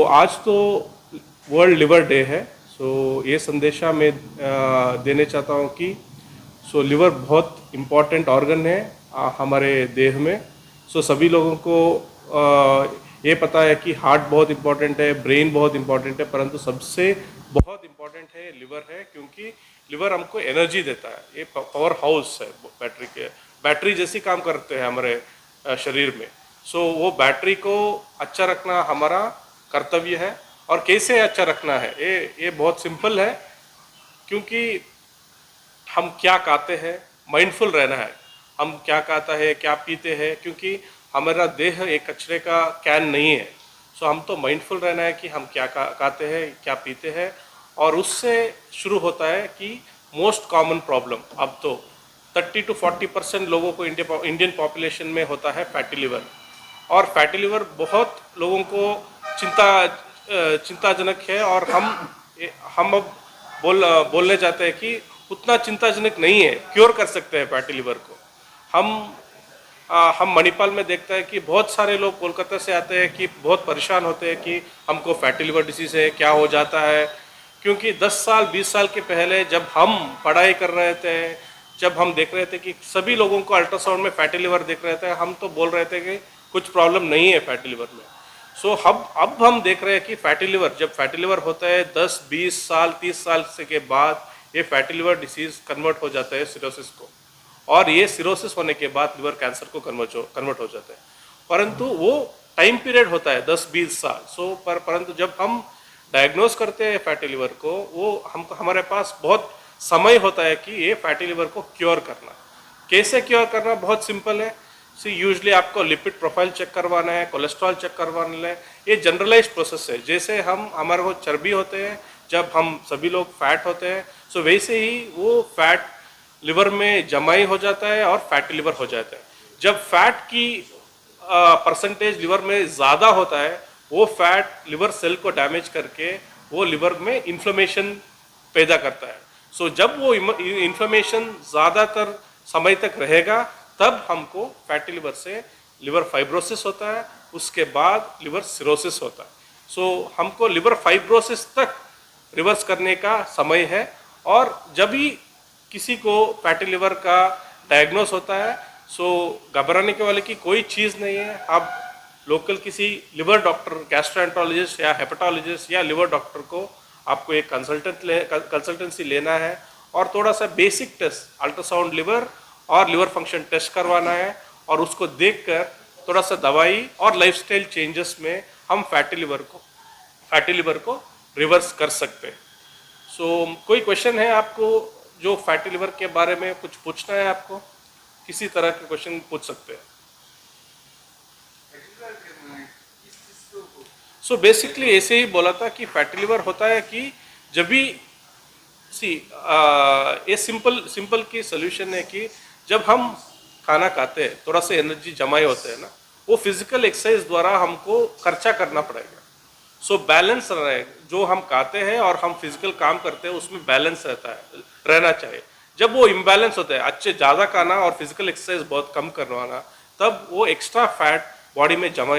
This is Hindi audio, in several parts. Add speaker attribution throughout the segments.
Speaker 1: आज तो वर्ल्ड लिवर डे है। ये संदेशा मैं देने चाहता हूँ कि लिवर बहुत इम्पॉर्टेंट ऑर्गन है हमारे देह में। सभी लोगों को ये पता है कि हार्ट बहुत इम्पॉर्टेंट है, ब्रेन बहुत इम्पॉर्टेंट है, परंतु सबसे बहुत इम्पॉर्टेंट है लिवर है, क्योंकि लिवर हमको एनर्जी देता है। ये पावर हाउस है बैटरी जैसी काम करते हैं हमारे शरीर में। वो बैटरी को अच्छा रखना हमारा कर्तव्य है। और कैसे अच्छा रखना है, ये बहुत सिंपल है, क्योंकि हम क्या खाते हैं, माइंडफुल रहना है। हम क्या खाता है, क्या पीते हैं, क्योंकि हमारा देह एक कचरे का कैन नहीं है। हम तो माइंडफुल रहना है कि हम क्या खाते हैं, क्या पीते हैं। और उससे शुरू होता है कि मोस्ट कॉमन प्रॉब्लम अब तो 30 to 40% लोगों को इंडियन पॉपुलेशन में होता है फैटी लिवर। और फैटी लिवर बहुत लोगों को चिंताजनक है। और हम अब बोलने जाते हैं कि उतना चिंताजनक नहीं है, क्योर कर सकते हैं फैटी लिवर को। हम मणिपाल में देखते हैं कि बहुत सारे लोग कोलकाता से आते हैं कि बहुत परेशान होते हैं कि हमको फैटी लिवर डिसीज़ है, क्या हो जाता है। क्योंकि 10 साल 20 साल के पहले जब हम पढ़ाई कर रहे थे, जब हम देख रहे थे कि सभी लोगों को अल्ट्रासाउंड में फैटी लिवर देख रहे थे, हम तो बोल रहे थे कि कुछ प्रॉब्लम नहीं है फैटी लिवर में। अब हम देख रहे हैं कि फैटी लिवर, जब फैटी लिवर होता है 10 20 साल 30 साल से के बाद, ये फैटी लिवर डिसीज़ कन्वर्ट हो जाता है सिरोसिस को। और ये सिरोसिस होने के बाद लिवर कैंसर को कन्वर्ट हो जाता है। परंतु वो टाइम पीरियड होता है 10-20 साल। परंतु जब हम डायग्नोज करते हैं फैटी लिवर को, वो हमको हमारे पास बहुत समय होता है कि ये फैटी लिवर को क्योर करना। कैसे क्योर करना, बहुत सिंपल है। यूजली आपको लिपिड प्रोफाइल चेक करवाना है, कोलेस्ट्रॉल चेक करवाना है। ये जनरलाइज प्रोसेस है। जैसे हमारे को चर्बी होते हैं, जब हम सभी लोग फैट होते हैं, वैसे ही वो फैट लिवर में जमाई हो जाता है और फैटी लिवर हो जाता है। जब फैट की परसेंटेज लिवर में ज़्यादा होता है, वो फैट लिवर सेल को डैमेज करके वो लिवर में इन्फ्लेमेशन पैदा करता है। जब वो इन्फ्लेमेशन ज़्यादातर समय तक रहेगा, तब हमको फैटी लिवर से लिवर फाइब्रोसिस होता है, उसके बाद लिवर सिरोसिस होता है। हमको लिवर फाइब्रोसिस तक रिवर्स करने का समय है। और जब भी किसी को फैटी लिवर का डायग्नोस होता है, घबराने के वाले की कोई चीज़ नहीं है। आप लोकल किसी लिवर डॉक्टर, गैस्ट्रोएंटरोलॉजिस्ट या हेपेटोलॉजिस्ट या लिवर डॉक्टर को आपको एक कंसल्टेंसी लेना है और थोड़ा सा बेसिक टेस्ट, अल्ट्रासाउंड लिवर और लिवर फंक्शन टेस्ट करवाना है। और उसको देखकर थोड़ा सा दवाई और लाइफस्टाइल चेंजेस में हम फैटी लिवर को रिवर्स कर सकते हैं। कोई क्वेश्चन है आपको जो फैटी लिवर के बारे में कुछ पूछना है आपको? किसी तरह के क्वेश्चन पूछ सकते हैं। बेसिकली ऐसे ही बोला था कि फैटी लिवर होता है कि जब भी ये सिंपल की सोल्यूशन है कि जब हम खाना खाते हैं, थोड़ा सा एनर्जी जमाए होते हैं ना, वो फिजिकल एक्सरसाइज द्वारा हमको खर्चा करना पड़ेगा। बैलेंस रहे, जो हम खाते हैं और हम फिजिकल काम करते हैं उसमें बैलेंस रहना चाहिए। जब वो इम्बैलेंस होता है, अच्छे ज़्यादा खाना और फिजिकल एक्सरसाइज बहुत कम करवाना, तब वो एक्स्ट्रा फैट बॉडी में जमा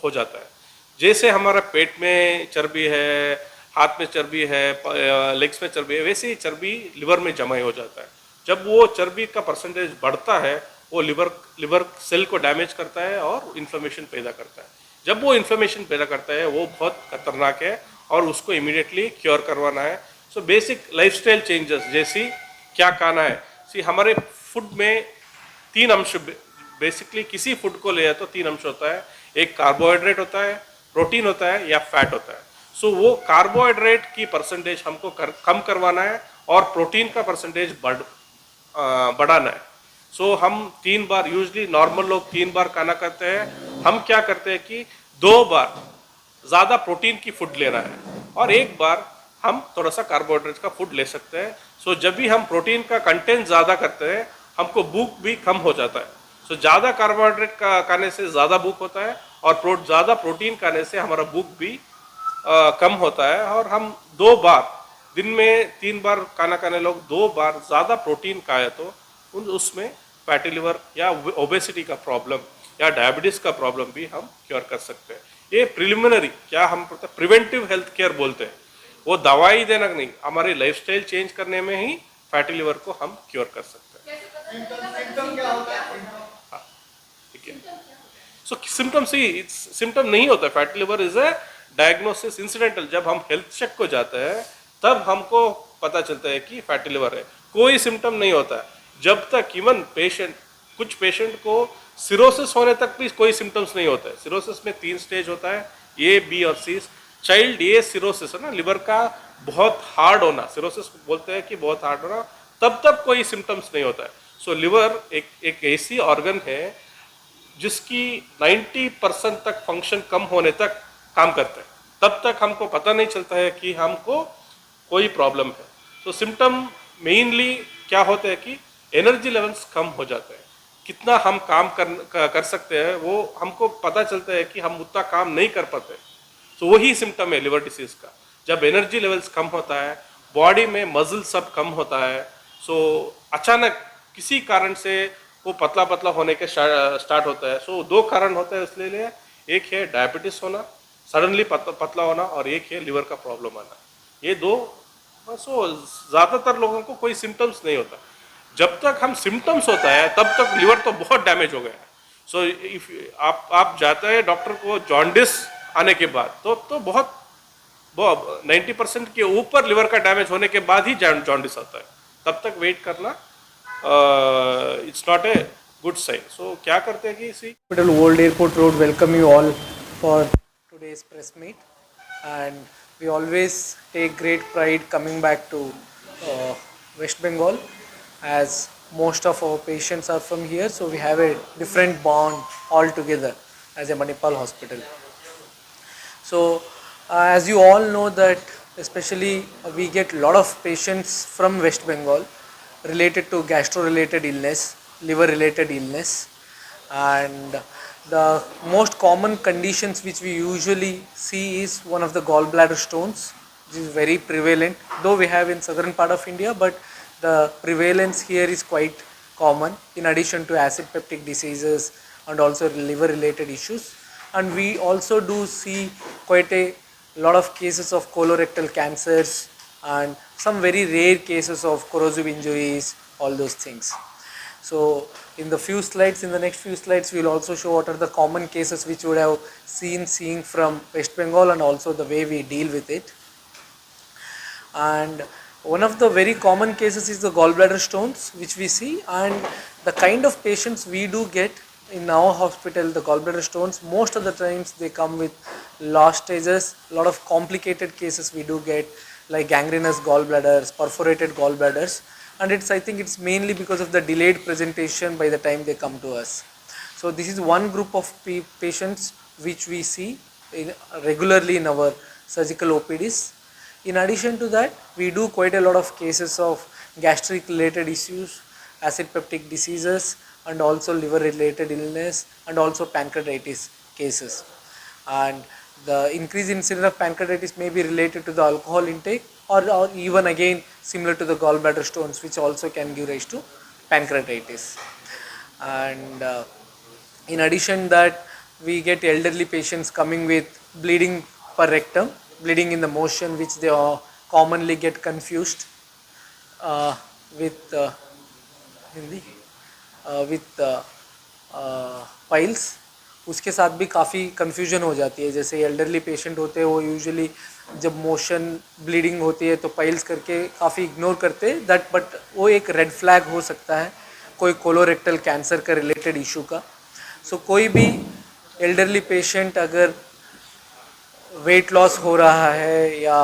Speaker 1: हो जाता है। जैसे हमारा पेट में चर्बी है, हाथ में चर्बी है, लेग्स में चर्बी है, वैसे ही चर्बी लिवर में जमा हो जाता है। जब वो चर्बी का परसेंटेज बढ़ता है, वो लिवर सेल को डैमेज करता है और इन्फ्लेमेशन पैदा करता है। जब वो इन्फ्लेमेशन पैदा करता है, वो बहुत खतरनाक है और उसको इमीडिएटली क्योर करवाना है। बेसिक लाइफस्टाइल चेंजेस, जैसी क्या खाना है। हमारे फूड में 3 अंश, बेसिकली किसी फूड को ले तो 3 अंश होता है। एक कार्बोहाइड्रेट होता है, प्रोटीन होता है या फैट होता है। वो कार्बोहाइड्रेट की परसेंटेज हमको कम करवाना है और प्रोटीन का परसेंटेज बढ़ाना है। हम 3 बार, यूजली नॉर्मल लोग 3 बार खाना करते हैं। हम क्या करते हैं कि 2 बार ज़्यादा प्रोटीन की फूड लेना है और 1 बार हम थोड़ा सा कार्बोहाइड्रेट का फूड ले सकते हैं। जब भी हम प्रोटीन का कंटेंट ज़्यादा करते हैं, हमको भूख भी कम हो जाता है। ज़्यादा कार्बोहाइड्रेट का खाने से ज़्यादा भूख होता है और ज़्यादा प्रोटीन खाने से हमारा भूख भी कम होता है। और हम 2 बार, दिन में 3 बार खाना खाने लोग 2 बार ज़्यादा प्रोटीन खाए तो उसमें फैटी लिवर या ओबेसिटी का प्रॉब्लम या डायबिटीज़ का प्रॉब्लम भी हम क्योर कर सकते हैं। ये प्रिलिमिनरी, क्या हम प्रिवेंटिव हेल्थ केयर बोलते हैं, वो दवाई देना नहीं, हमारी लाइफस्टाइल चेंज करने में ही फैटी लिवर को हम क्योर कर सकते हैं। हाँ, ठीक है। सो सिम्टम से सिम्टम नहीं होता, fatty liver is a diagnosis incidental. जब हम हेल्थ चेक को जाते हैं तब हमको पता चलता है कि फैटी लिवर है, कोई सिम्टम नहीं होता है। जब तक इवन पेशेंट, कुछ पेशेंट को सिरोसिस होने तक भी कोई सिम्टम्स नहीं होता है। सिरोसिस में 3 स्टेज होता है, ए, बी और सी। चाइल्ड ए सिरोसिस है ना, लिवर का बहुत हार्ड होना, सिरोसिस बोलते हैं कि बहुत हार्ड होना, तब तक कोई सिम्टम्स नहीं होता है। सो लिवर एक ऐसी ऑर्गन है जिसकी 90% तक फंक्शन कम होने तक काम करता है, तब तक हमको पता नहीं चलता है कि हमको कोई प्रॉब्लम है। तो सिम्टम मेनली क्या होता है कि एनर्जी लेवल्स कम हो जाते हैं, कितना हम काम कर सकते हैं वो हमको पता चलता है कि हम उतना काम नहीं कर पाते। तो वही सिम्टम है लिवर डिसीज का। जब एनर्जी लेवल्स कम होता है, बॉडी में मसल सब कम होता है, सो अचानक किसी कारण से वो पतला पतला होने के स्टार्ट होता है। सो 2 कारण होते हैं इसलिए, एक है डायबिटीज होना, सडनली पतला होना, और एक है लिवर का प्रॉब्लम आना। ये 2। सो ज़्यादातर लोगों को कोई सिम्टम्स नहीं होता। जब तक हम सिम्टम्स होता है तब तक लिवर तो बहुत डैमेज हो गया है। सो इफ आप जाते हैं डॉक्टर को जॉन्डिस आने के बाद, तो बहुत 90% के ऊपर लिवर का डैमेज होने के बाद ही जॉन्डिस आता है। तब तक वेट करना it's not a good sign. So क्या करते हैं कि इसी
Speaker 2: Hospital Old Airport Road welcome you all for today's press meet, and we always take great pride coming back to West Bengal, as most of our patients are from here, so we have a different bond altogether as a Manipal hospital. So as you all know that especially we get a lot of patients from West Bengal related to gastro related illness, liver related illness, and the most common conditions which we usually see is one of the gallbladder stones, which is very prevalent, though we have in southern part of India, but the prevalence here is quite common, in addition to acid peptic diseases and also liver related issues. And we also do see quite a lot of cases of colorectal cancers and some very rare cases of corrosive injuries, all those things. So in the next few slides, we will also show what are the common cases which we would have seeing from West Bengal, and also the way we deal with it. And one of the very common cases is the gallbladder stones which we see, and the kind of patients we do get in our hospital, the gallbladder stones, most of the times they come with last stages, a lot of complicated cases we do get, like gangrenous gallbladders, perforated gallbladders, and I think it's mainly because of the delayed presentation by the time they come to us. So this is one group of patients which we see regularly in our surgical OPDs. In addition to that, we do quite a lot of cases of gastric related issues, acid peptic diseases, and also liver related illness, and also pancreatitis cases. And the increased incidence of pancreatitis may be related to the alcohol intake, or even again similar to the gallbladder stones, which also can give rise to pancreatitis. And in addition that, we get elderly patients coming with bleeding per rectum, bleeding in the motion, which they commonly get confused with piles. उसके साथ भी काफ़ी कन्फ्यूजन हो जाती है। जैसे एल्डरली पेशेंट होते हैं, वो यूजुअली जब मोशन ब्लीडिंग होती है तो पाइल्स करके काफ़ी इग्नोर करते हैं दैट, बट वो एक रेड फ्लैग हो सकता है कोई कोलोरेक्टल कैंसर का रिलेटेड इशू का। सो कोई भी एल्डरली पेशेंट अगर वेट लॉस हो रहा है या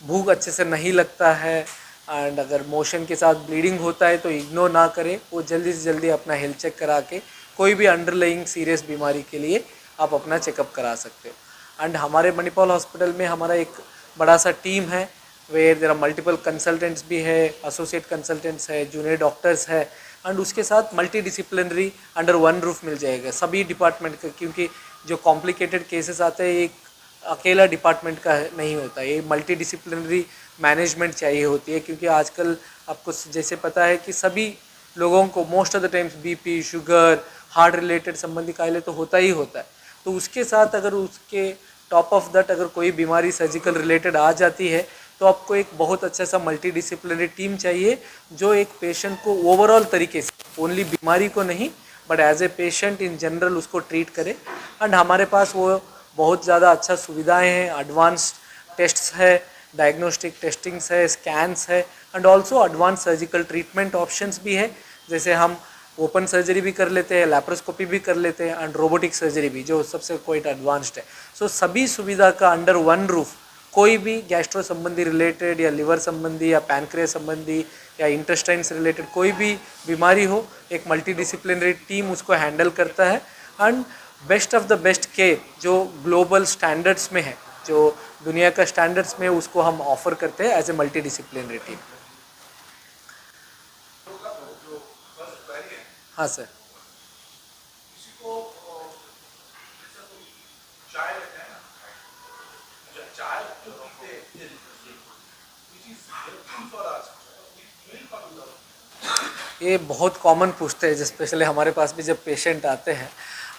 Speaker 2: भूख अच्छे से नहीं लगता है एंड अगर मोशन के साथ ब्लीडिंग होता है तो इग्नोर ना करें, वो जल्दी से जल्दी अपना हेल्थ चेक करा के कोई भी अंडरलाइंग सीरियस बीमारी के लिए आप अपना चेकअप करा सकते हो। एंड हमारे मणिपाल हॉस्पिटल में हमारा एक बड़ा सा टीम है, where there are multiple consultants भी है, एसोसिएट कंसल्टेंट्स है, जूनियर डॉक्टर्स है, एंड उसके साथ multidisciplinary under one roof मिल जाएगा सभी डिपार्टमेंट का, क्योंकि जो कॉम्प्लिकेटेड केसेस आते हैं एक अकेला डिपार्टमेंट का नहीं होता, ये मल्टी डिसिप्लिनरी मैनेजमेंट चाहिए होती है। क्योंकि आजकल आपको जैसे पता है कि सभी लोगों को most of the times BP, sugar, heart related संबंधी कायले तो होता ही होता है, तो उसके साथ अगर उसके टॉप ऑफ दैट अगर कोई बीमारी सर्जिकल रिलेटेड आ जाती है तो आपको एक बहुत अच्छा सा मल्टी डिसिप्लिनरी टीम चाहिए जो एक पेशेंट को ओवरऑल तरीके से ओनली बीमारी को नहीं but as a patient in general उसको ट्रीट करे। एंड हमारे पास वो बहुत ज़्यादा अच्छा सुविधाएं हैं, एडवांस्ड टेस्ट्स है, डायग्नोस्टिक टेस्टिंग्स है, स्कैन्स है and also advance surgical treatment options भी है। जैसे हम ओपन सर्जरी भी कर लेते हैं, लैप्रोस्कोपी भी कर लेते हैं एंड रोबोटिक सर्जरी भी जो सबसे क्वाइट एडवांस्ड है। सो सभी सुविधा का अंडर वन रूफ कोई भी गैस्ट्रो संबंधी रिलेटेड या लिवर संबंधी या पैनक्रियास संबंधी या इंटेस्टाइन से रिलेटेड कोई भी बीमारी हो, एक मल्टी डिसिप्लिनरी टीम उसको हैंडल करता है and best of the best care जो ग्लोबल स्टैंडर्ड्स में है, जो दुनिया का स्टैंडर्ड्स में उसको हम ऑफर करते हैं as a multi disciplinary team. हाँ सर। ये बहुत कॉमन पूछते हैं, स्पेशली हमारे पास भी जब पेशेंट आते हैं।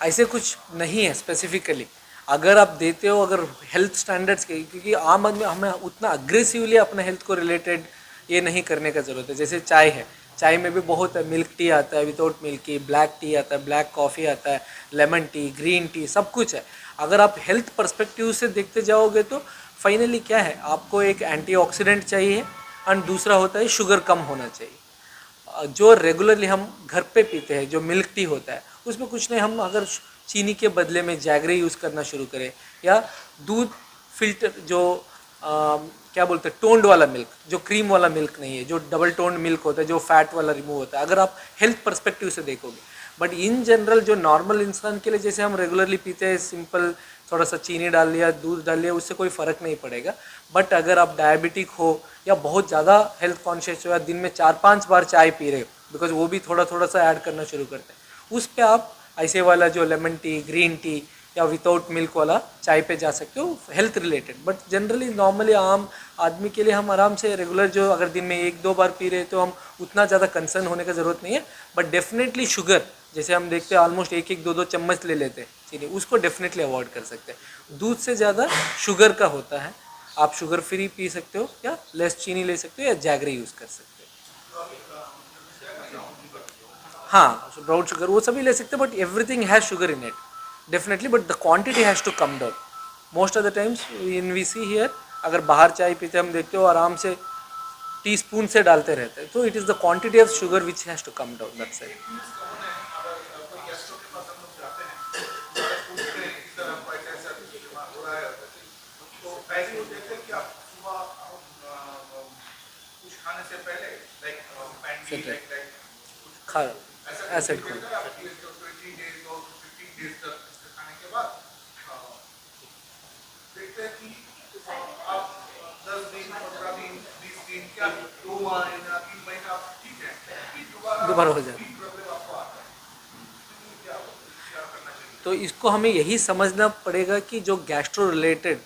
Speaker 2: ऐसे कुछ नहीं है स्पेसिफिकली, अगर आप देते हो अगर हेल्थ स्टैंडर्ड्स के, क्योंकि आम आदमी हमें उतना अग्रेसिवली अपने हेल्थ को रिलेटेड ये नहीं करने का ज़रूरत है। जैसे चाय है, चाय में भी बहुत है, मिल्क टी आता है, without milk tea, black T आता है, ब्लैक कॉफ़ी आता है, लेमन टी, ग्रीन टी, सब कुछ है। अगर आप हेल्थ पर्सपेक्टिव से देखते जाओगे तो फाइनली क्या है, आपको एक एंटीऑक्सीडेंट चाहिए एंड दूसरा होता है शुगर कम होना चाहिए। जो रेगुलरली हम घर पे पीते हैं जो मिल्क टी होता है उसमें कुछ नहीं, हम अगर चीनी के बदले में जैगरी यूज़ करना शुरू करें या दूध फिल्टर जो क्या बोलते हैं टोन्ड वाला मिल्क, जो क्रीम वाला मिल्क नहीं है, जो डबल टोन्ड मिल्क होता है, जो फैट वाला रिमूव होता है, अगर आप हेल्थ पर्सपेक्टिव से देखोगे। बट इन जनरल जो नॉर्मल इंसान के लिए जैसे हम रेगुलरली पीते हैं, सिंपल थोड़ा सा चीनी डाल लिया, दूध डाल लिया, उससे कोई फ़र्क नहीं पड़ेगा। बट अगर आप डायबिटिक हो या बहुत ज़्यादा हेल्थ कॉन्शियस हो या दिन में 4-5 बार चाय पी रहे हो, बिकॉज वो भी थोड़ा थोड़ा सा ऐड करना शुरू करते हैं, उस पर आप ऐसे वाला जो लेमन टी, ग्रीन टी या विदाउट मिल्क वाला चाय पे जा सकते हो health related. But generally normally आम आदमी के लिए हम आराम से रेगुलर जो अगर दिन में 1-2 बार पी रहे तो हम उतना ज़्यादा कंसर्न होने का ज़रूरत नहीं है। बट डेफिनेटली शुगर जैसे हम देखते हैं ऑलमोस्ट 1-2 चम्मच ले लेते हैं चीनी, उसको डेफिनेटली अवॉइड कर सकते हैं। दूध से ज़्यादा शुगर का होता है, आप शुगर फ्री पी सकते हो या लेस चीनी ले सकते हो या जैगरी यूज़ कर सकते हो। हाँ, ब्राउन शुगर वो सभी ले सकते हैं, but everything has sugar in it definitely, but the quantity has to come down. Most of the times in we see here, अगर बाहर चाय पीते हम देखते हो आराम से टीस्पून से डालते रहते हैं, तो it is the quantity of sugar which has to come down, that's it. खा एसिड को दोबारा हो जाए। तो इसको हमें यही समझना पड़ेगा कि जो गैस्ट्रो रिलेटेड